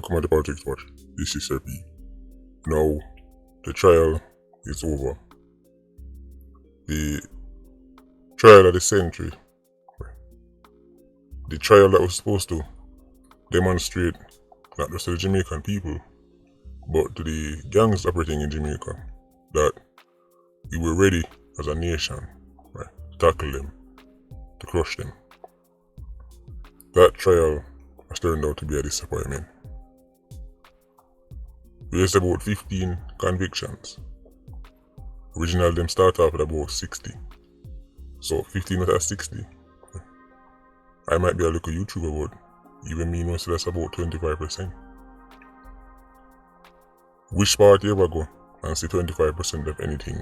Welcome to the Politics Watch. This is Sir P. Now, the trial is over. The trial of the century. The trial that was supposed to demonstrate not just to the Jamaican people, but to the gangs operating in Jamaica, that we were ready as a nation, to tackle them, to crush them. That trial has turned out to be a disappointment. We had about 15 convictions. Originally, them start off at about 60. So 15 out of 60. I might be a little YouTuber, but even me knows that's about 25%. Which party ever go and see 25% of anything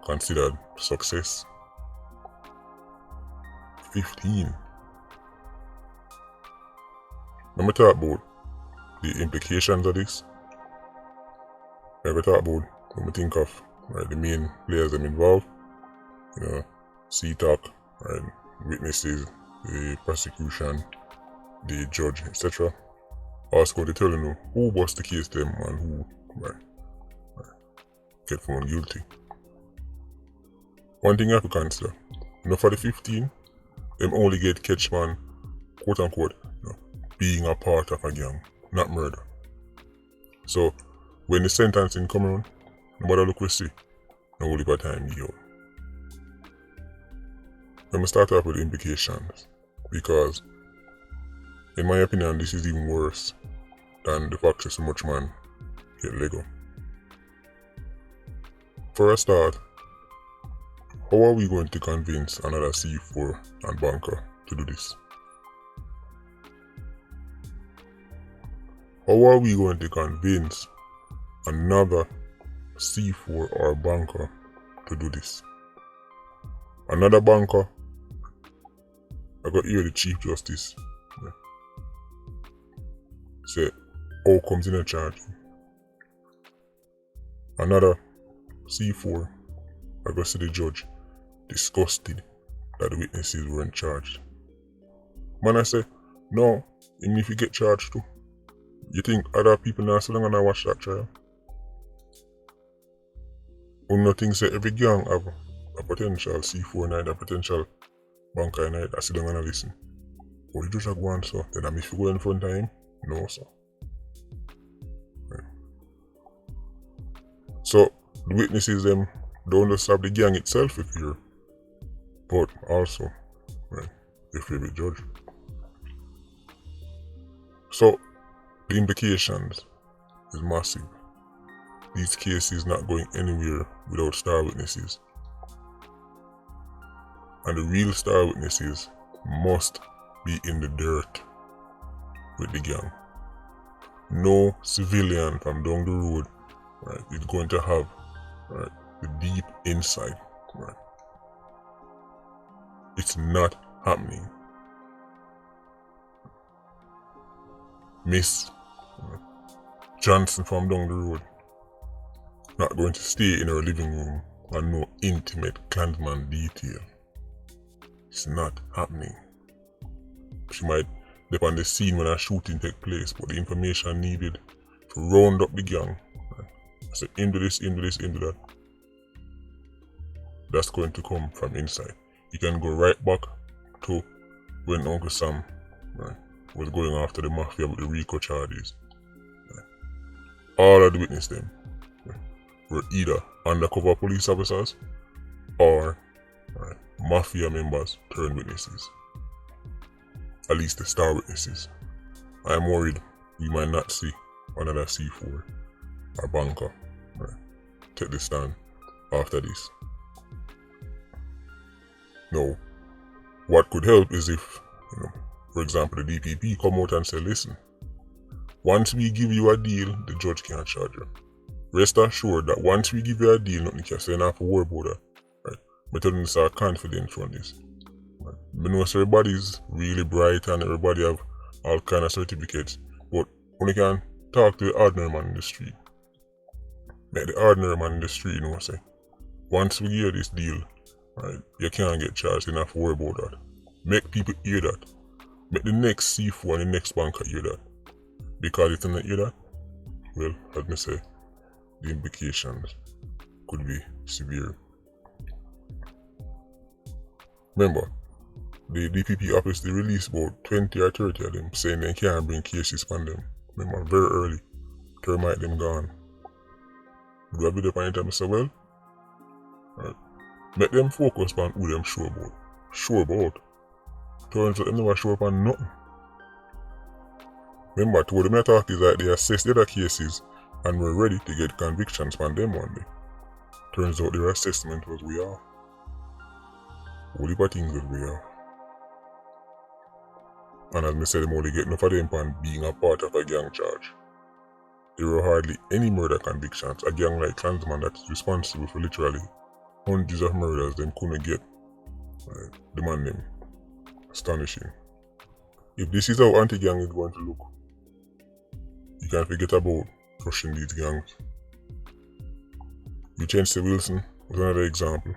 considered success? 15. Let me talk about the implications of this. Let me talk about when we think of the main players them involved. C-Talk, witnesses, the prosecution, the judge, etc. Also going to tell you who bust the case them and who get found guilty. One thing you have to consider, for the 15, them only get catch man, quote unquote, being a part of a gang, not murder. So when the sentencing come around, no matter look we see, no only by time give out. Let me start off with the implications, because in my opinion this is even worse than the fact that so much man get Lego. For a start, how are we going to convince another C4 and banker to do this? How are we going to convince another C4 or banker to do this? Another banker, I got hear the Chief Justice say, how comes in a charge? Another C4, I got see the judge disgusted that the witnesses weren't charged. Man, I say, no, even if you get charged too, you think other people now sit down and watch that trial? Or nothing say every gang have a potential C4 night, a potential banker night, I sit down and listen. But the judge go on so, then I'm if you go in front of him? No, sir. So, the witnesses them don't just have the gang itself if you're, but also, your favorite judge. So, the implications is massive. These cases not going anywhere without star witnesses. And the real star witnesses must be in the dirt with the gang. No civilian from down the road is going to have the deep insight. It's not happening. Miss Johnson from down the road not going to stay in her living room and know intimate Klansman detail. It's not happening. She might be on the scene when a shooting take place, but the information needed to round up the gang, say into this, into that, that's going to come from inside. You can go right back to when Uncle Sam was going after the mafia with the RICO charges. All of the witnesses them were either undercover police officers or mafia members turned witnesses. At least the star witnesses. I'm worried we might not see another C4 or banker take the stand after this. Now, what could help is if, for example, the DPP come out and say, listen, once we give you a deal, the judge can't charge you. Rest assured that once we give you a deal, nothing can say enough for worry about that. But telling us our confidence on this. I know everybody's really bright and everybody have all kind of certificates, but when you can talk to the ordinary man in the street, make the ordinary man in the street say, once we hear this deal, you can't get charged, enough to worry about that. Make people hear that. Make the next C4 and the next banker hear that. Because if you don't hear that, well, let me say, the implications could be severe. Remember, the DPP office, they released about 20 or 30 of them saying they can't bring cases on them. Remember, very early, termite them gone. Do I be the point and say, well, right, make them focus on who them sure about. Sure about. Turns out them never sure upon nothing. Remember, to what them talk is that they assess the other cases and were ready to get convictions on them one day. Turns out their assessment was way off. Whole heap of things was way off. And as I said, them only get enough of them on being a part of a gang charge. There were hardly any murder convictions. A gang like Klansman that is responsible for literally hundreds of murders them couldn't get. The man them. Astonishing. If this is how anti-gang is going to look, you can't forget about crushing these gangs. Uchense Wilson was another example.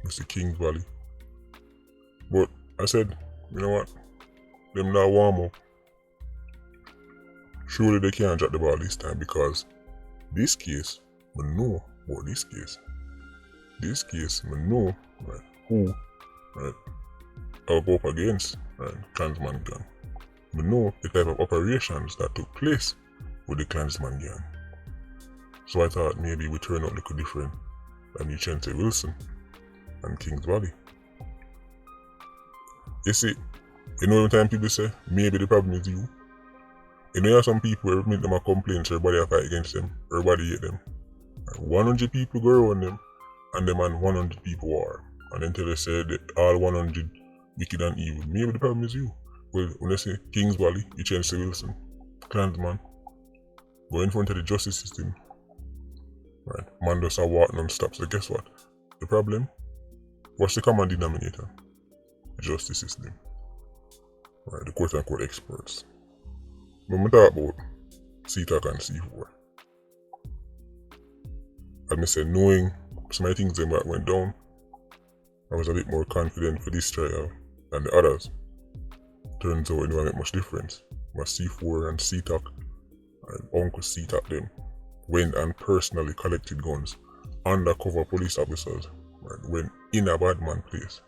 Mr. Kings Valley. But I said, you know what? Them now warm up. Surely they can't drop the ball this time because this case, we know about this case. This case, we know right, who right, I'll go up against right, Klansman gang. We know the type of operations that took place with the Klansman gang. So I thought maybe we turn out a little different than Uchense Wilson and Kings Valley. You see, you know every time people say, maybe the problem is you. You know you have some people who make them a complaint, so everybody fight against them, everybody hate them. And 100 people go around them, and them and 100 people are. And until they say that all 100 wicked and evil, maybe the problem is you. Well, when they say Kings Valley, Uchense Wilson, Klansman, go in front of the justice system. Right, man does a walk non-stop, so guess what? The problem? What's the common denominator? The justice system. Right, the quote-unquote experts. When we talk about C-Talk and C4, as I said, knowing some of the things that went down, I was a bit more confident for this trial than the others. Turns out it didn't make much difference. My C4 and C-Talk and Uncle C-Talk them went and personally collected guns. Undercover police officers went in a Badman place.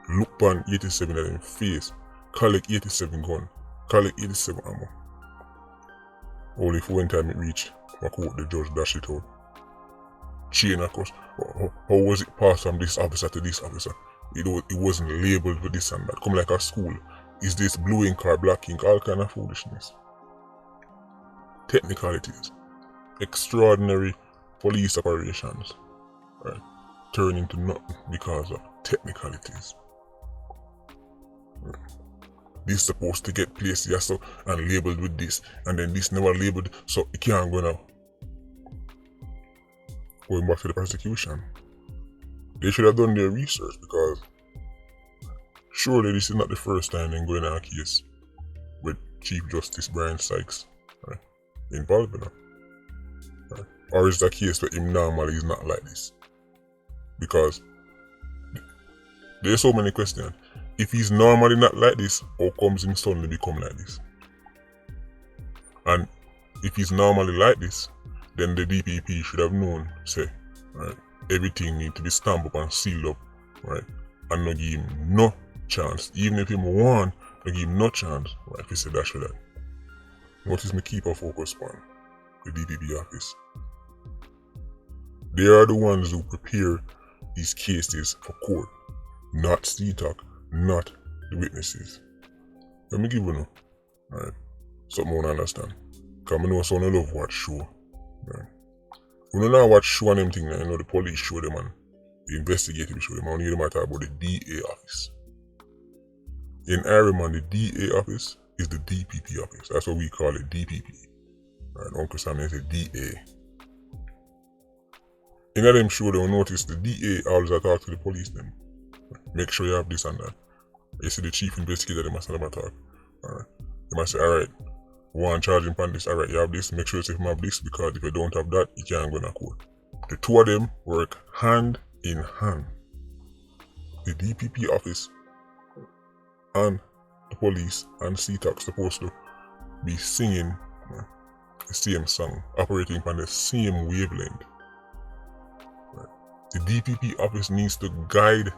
Look on 87 of them face, collect 87 gun, collect 87 ammo. Only for one time it reached my court, the judge dashed it out. Chain across. How was it passed from this officer to this officer? It wasn't labeled with this and that. Come like a school. Is this blue ink or black ink? All kind of foolishness. Technicalities. Extraordinary police operations. Right. Turn into nothing because of technicalities. Right. This is supposed to get placed here so and labeled with this, and then this never labeled, so it can't go now. Going back to the prosecution, they should have done their research because surely this is not the first time they're going on a case with Chief Justice Brian Sykes involved in it. Right? Or is the case where him normally is not like this? Because there's so many questions. If he's normally not like this, how comes him suddenly become like this? And if he's normally like this, then the DPP should have known, say, right, everything need to be stamped up and sealed up, right, and not give him no chance. Even if him want, not give him no chance, right, if he said that should that. What is my keep our focus on? The DPP office. They are the ones who prepare these cases for court, not C-Talk, not the witnesses. Let me give you know, right, something I want to understand. Because I know someone love watch show. Right. We don't know watch show and them thing, you know the police show them and the investigative show them. I only hear them talk about the DA office. In Ireland, the DA office is the DPP office. That's what we call it, DPP. Right, Uncle Sam said DA. In them show they will notice the DA always talk to the police them. Make sure you have this and that. You see the chief investigator, they must have them talk. Alright. They must say, alright, one charging upon this, alright, you have this, make sure you have this, because if you don't have that, you can't go to court. The two of them work hand in hand. The DPP office and the police and C-Talk supposed to be singing the same song, operating on the same wavelength. Right? The DPP office needs to guide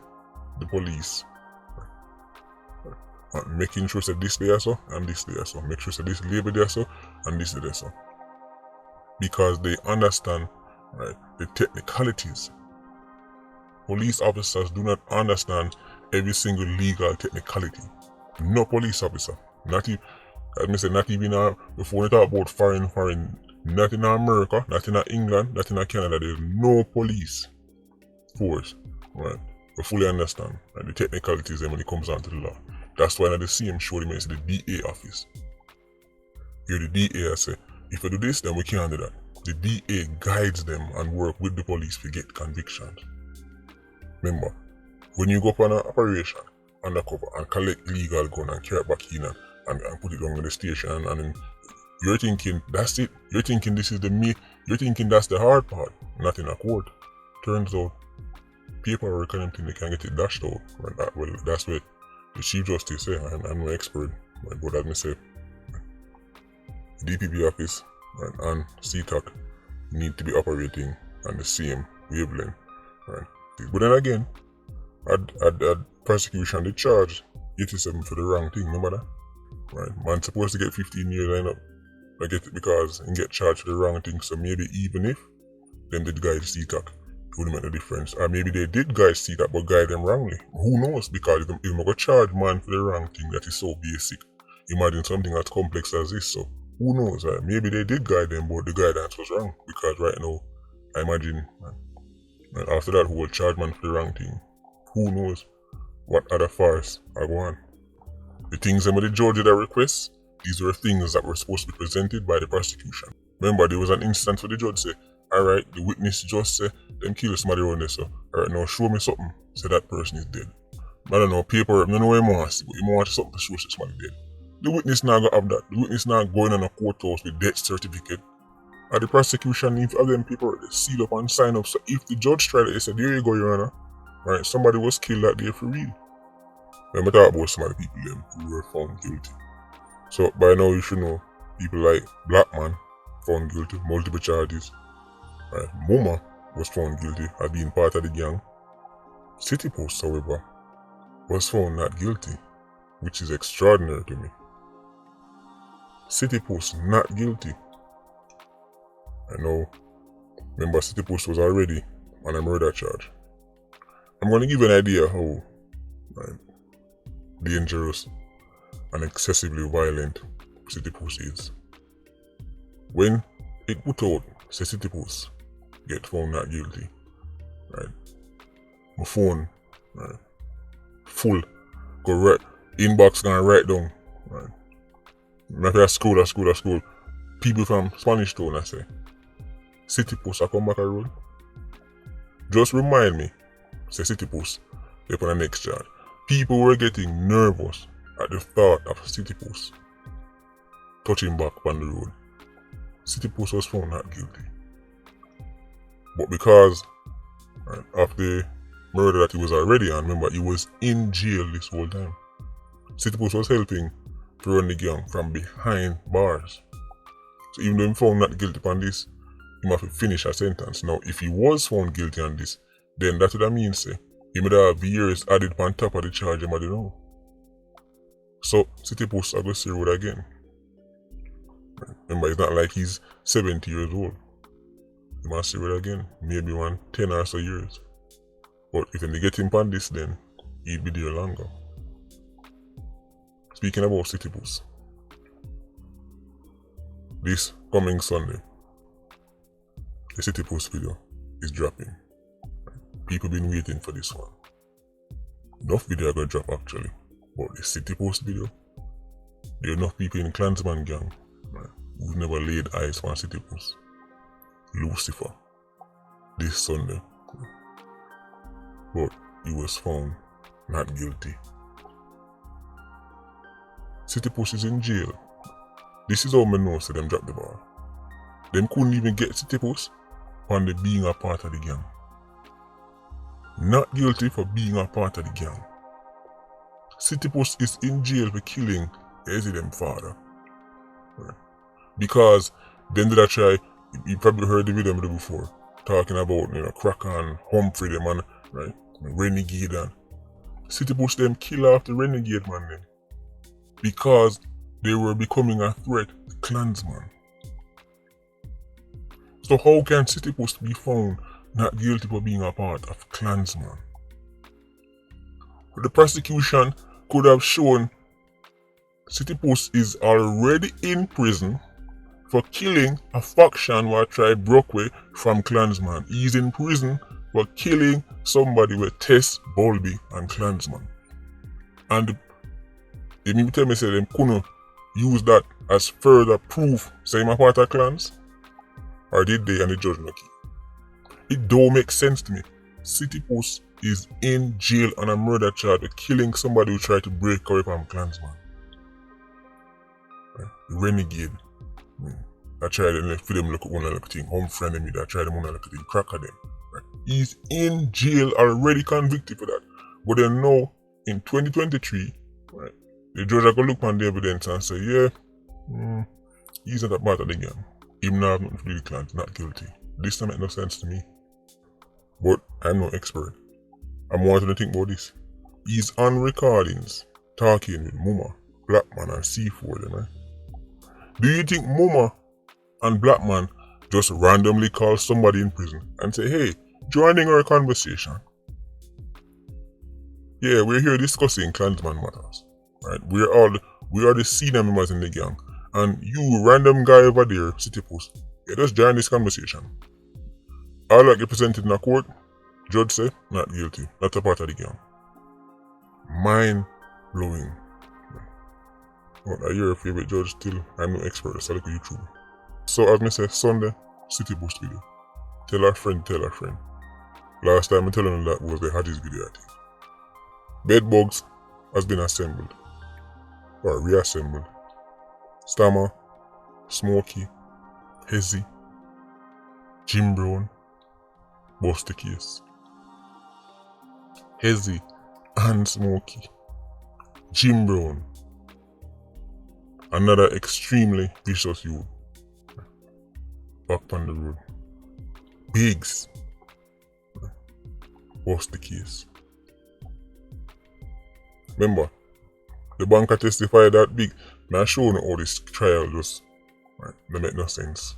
the police, making sure that this there so and this there so, make sure that this label there so and this there so, because they understand, right, the technicalities. Police officers do not understand every single legal technicality. No police officer, not even, not even before we talk about foreign, not in America, not in England, not in Canada, there's no police force, right? We fully understand, right, the technicalities when it comes down to the law. That's why the same show them is the DA office. Here the DA say, if you do this, then we can't do that. The DA guides them and work with the police to get convictions. Remember, when you go up on an operation undercover and collect legal gun and carry it back in and put it on the station, and then you're thinking that's it. You're thinking this is you're thinking that's the hard part, not in a court. Turns out paperwork and everything, they can get it dashed out. Right? Well, that's what the Chief Justice say. I'm no expert, right? But as I say, DPP office and CTAC need to be operating on the same wavelength, right? But then again, at prosecution, they charge 87 for the wrong thing, remember that? Right? Man supposed to get 15 years line up. I get it because and get charged for the wrong thing. So maybe even if them did guide CTAC, it wouldn't make no difference. Or maybe they did guide CTAC but guide them wrongly. Who knows? Because if they go charge man for the wrong thing that is so basic, imagine something as complex as this. So who knows? Right? Maybe they did guide them but the guidance was wrong. Because right now, I imagine after that whole charge man for the wrong thing, who knows what other farce are going on. The things that the judge did a request, these were things that were supposed to be presented by the prosecution. Remember, there was an instance where the judge said, alright, the witness just said, them kill somebody around there, so alright, now show me something, say that person is dead. I don't know, paper, I don't know what you want to see, but you want something to show somebody dead. The witness now going to have that. The witness now going on a courthouse with death certificate. And the prosecution needs again paper they seal up and sign up. So if the judge tried it, they said, there you go, Your Honor. Right, somebody was killed that day for real. Let me talk about some of the people them who were found guilty. So by now you should know people like Badman found guilty, multiple charges. Right, Moma was found guilty of being part of the gang. City Post, however, was found not guilty, which is extraordinary to me. City Post not guilty. I know, remember City Post was already on a murder charge. I'm going to give you an idea how dangerous and excessively violent City Post is. When it put out, say City Post get found not guilty, right? My phone, right, full, go right, inbox gonna write down, right? After I scroll, people from Spanish Town, I say, City Post, I come back a road. Just remind me, say City Post, they're on the next charge. People were getting nervous at the thought of City Post touching back on the road. City Post was found not guilty. But because of the murder that he was already on, remember, he was in jail this whole time. City Post was helping to run the gang from behind bars. So even though he found not guilty on this, he must finish a sentence. Now, if he was found guilty on this, then that would mean, say, he might have years added on top of the charge he might know. So, City Post are going to see road again. Remember, it's not like he's 70 years old. He must see road again, maybe 10 or so years. But if they get him on this, then he'd be there longer. Speaking about City Post, this coming Sunday, the City Post video is dropping. People been waiting for this one. Enough video are gonna drop actually, but the City Post video, there are enough people in Klansman gang who've never laid eyes on City Post. Lucifer, this Sunday, but he was found not guilty. City Post is in jail. This is how me know so them drop the ball. Them couldn't even get City Post on the being a part of the gang. Not guilty for being a part of the gang. City Post is in jail for killing Ezidem father. Right? Because then did I try, you probably heard the video before, talking about, Cracker and Humphrey them and, right, Renegade and City Push them kill off the Renegade man then. Because they were becoming a threat to Klansman. So how can City Push be found not guilty for being a part of Klansman? The prosecution could have shown City Push is already in prison for killing a faction where tribe broke away from Klansman. He's in prison for killing somebody with Tess, Bulby and Klansman. And they mean tell me say them couldn't use that as further proof saying I'm part of clans? Or did they and the judge not keep? It don't make sense to me. City Push is in jail on a murder charge for killing somebody who tried to break away from Klansman. Right? Renegade. I tried to for them look at one look thing. Humphrey and me that tried them one look thing. Cracker them. Right? He's in jail already convicted for that. But then now in 2023, right, the judge are gonna look on the evidence and say, yeah, he's not a part of the gang. Him not have nothing to do with the clan, not guilty. This don't make no sense to me. But I'm no expert. I'm wanting to think about this. He's on recordings talking with Muma, Blackman and C4 them, right? Do you think Muma and Blackman just randomly call somebody in prison and say, hey, joining our conversation? Yeah, we're here discussing Klansman matters. Right? We are the senior members in the gang. And you random guy over there, City Push, yeah, just join this conversation. All that get presented in a court, judge say, not guilty, not a part of the gang. Mind blowing. What are your favorite judge still? I'm no expert, so I look at YouTube. So as I say, Sunday, City Push video. Tell a friend. Last time I tell them that was the hardest video I think. Bed bugs has been assembled. Or reassembled. Stammer, Smokey, Hezzy, Jim Brown, bust the case. Hezzy and Smokey, Jim Brown, another extremely vicious youth, back on the road. Biggs, bust the case. Remember, the banker testified that Big. Now showing all this trial just right, don't make no sense.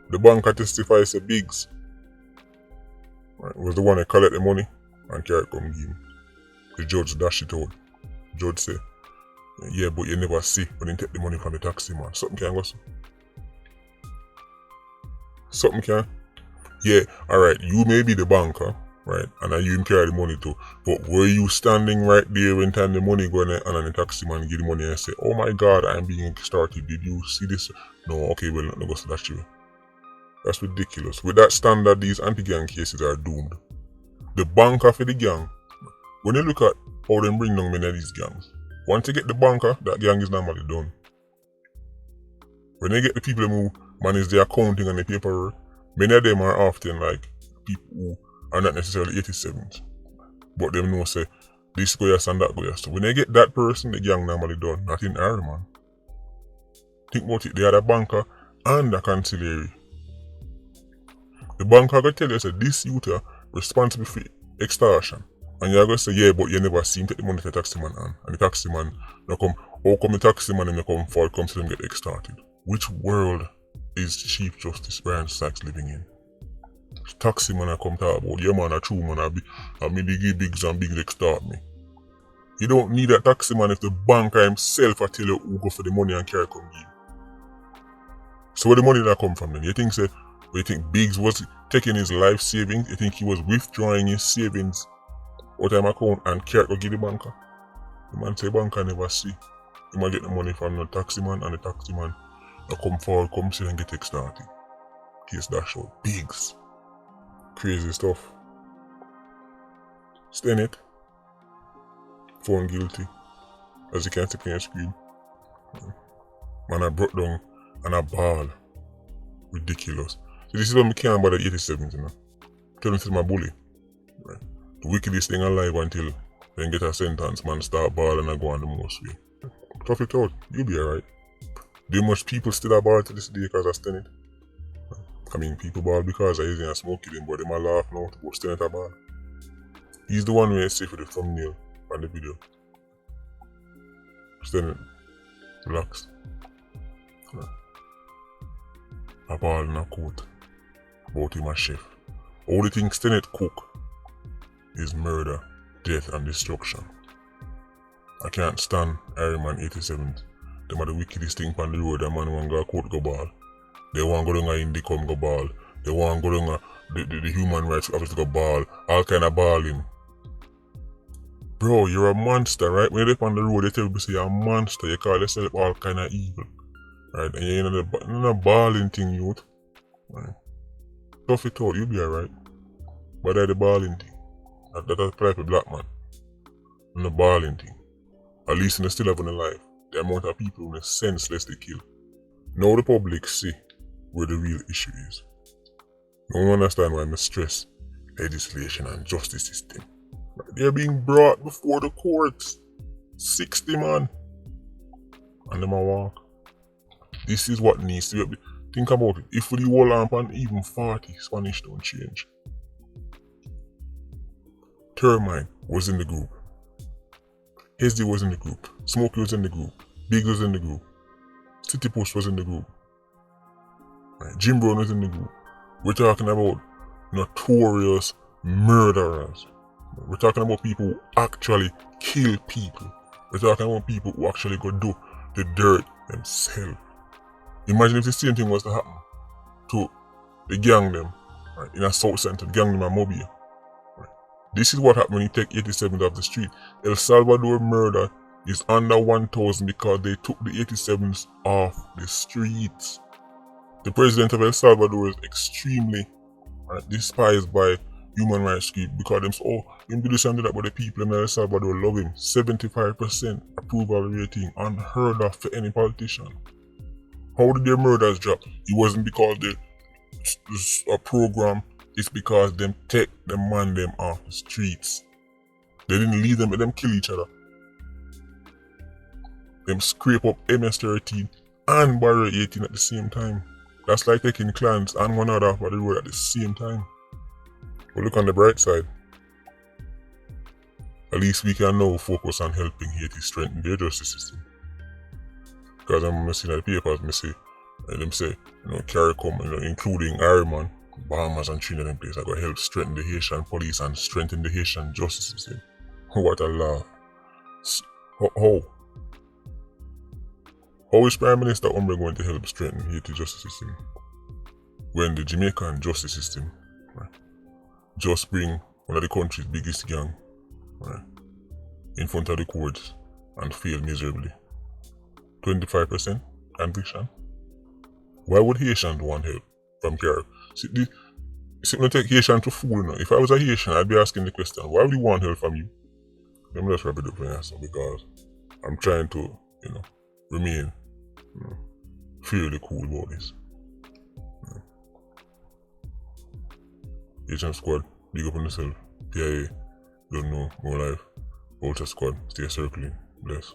The banker testifies that Biggs right, was the one that collect the money and carry it come give him. The judge dash it out. The judge say, yeah, but you never see when he take the money from the taxi man. Something can go so. Something can. Yeah, alright, you may be the banker, right, and you carry the money too. But were you standing right there when time the money going and the taxi man give the money and say, oh my god, I'm being extorted, did you see this? No, okay, well, not go so that's true. That's ridiculous. With that standard, these anti-gang cases are doomed. The banker for the gang, when you look at how they bring down many of these gangs, once you get the banker, that gang is normally done. When they get the people who manage the accounting and the paperwork, many of them are often like people who are not necessarily 87s. But them know say, this go yes and that go yes. So when they get that person, the gang normally done. Not in Ireland, man. Think about it, they are the banker and the conciliary. The banker will tell you say, this youth are responsible for extortion. And you're going to say, yeah, but you never see him take the money to the taxi man on. And the taxi man, now come, how come the taxi man and you come forward, come to them get extorted? Which world is Chief Justice Brian Sachs living in? Taxi man I come talk about, yeah man, a true man, I mean they give bigs and bigs extort me. You don't need a taxi man if the banker himself I tell you who go for the money and carry come give. So where the money that come from then? You think Biggs was taking his life savings? You think he was withdrawing his savings out of his account and carry go give the banker? The man say banker never see. He might get the money from the taxi man and the taxi man will come forward, come see and get extorted. Case dash out. Biggs. Crazy stuff. Stennett found guilty, as you can see on your screen. Man, I brought down and a ball. Ridiculous. So this is what I can't about the 87s, you know. Tell them to my bully. Right. The wickedest thing alive until they get a sentence, man, start balling and go on the most way. Tough it out. You'll be alright. Do much people still are ball to this day because of Stennett? I mean, people ball because of using a smoke killing, but them a laugh now about Stennett a ball. He's the one who is safe for the thumbnail on the video. Stennett, relax. A ball in a coat about him a chef. Only thing Stennett cook is murder, death and destruction. I can't stand Ironman 87th. Them are the wickedest thing on the road. That man want go court go ball. They want go down a Indy come go ball. They want go down the human rights office go ball. All kind of balling. Bro, you're a monster, right? When you're up on the road, they tell you say you're a monster. You call yourself all kind of evil. Right? And you're in a balling thing, youth. Right? Tough it out, you'll be alright. But that's the balling thing. That apply for black man. And the balling thing. At least they still have on the life. The amount of people who are senselessly kill. Now the public see where the real issue is. No one understand why I stress legislation and justice system. They're being brought before the courts. 60 man. And them a walk. This is what needs to be. Think about it. If we hold on and even 40, Spanish don't change. Termine was in the group. SD was in the group. Smokey was in the group. Big was in the group. City Post was in the group. Right. Jim Brown was in the group. We're talking about notorious murderers. We're talking about people who actually kill people. We're talking about people who actually go do the dirt themselves. Imagine if the same thing was to happen to the gang them, right, in a South Center, gang them in Mobile. Right. This is what happened when you take 87th off the street. El Salvador murder is under 1,000 because they took the 87s off the streets. The president of El Salvador is extremely despised by human rights groups because them say, oh, him do this and do that, but the people in El Salvador love him. 75% approval rating, unheard of for any politician. How did their murders drop? It wasn't because a program, it's because them take them man them off the streets. They didn't leave them, let them kill each other. Them scrape up MS-13 and Barrier 18 at the same time. That's like taking clans and one another off the road at the same time. But look on the bright side. At least we can now focus on helping Haiti strengthen their justice system. Because I'm seeing the papers, them say, CARICOM, including Ironman, Bahamas and Trinidad and place, are going to help strengthen the Haitian police and strengthen the Haitian justice system. What a laugh. How is Prime Minister Ombre going to help strengthen Haiti justice system when the Jamaican justice system just bring one of the country's biggest gang in front of the courts and fail miserably? 25% conviction. Why would Haitians want help from CARIC? See, don't take Haitian to fool now. If I was a Haitian, I'd be asking the question, why would you want help from you? I'm just wrap it up here, because I'm trying to, remain fairly cool about this. Haitian squad, big up on yourself. PIA, don't know, more life. Ultra squad, stay circling. Bless.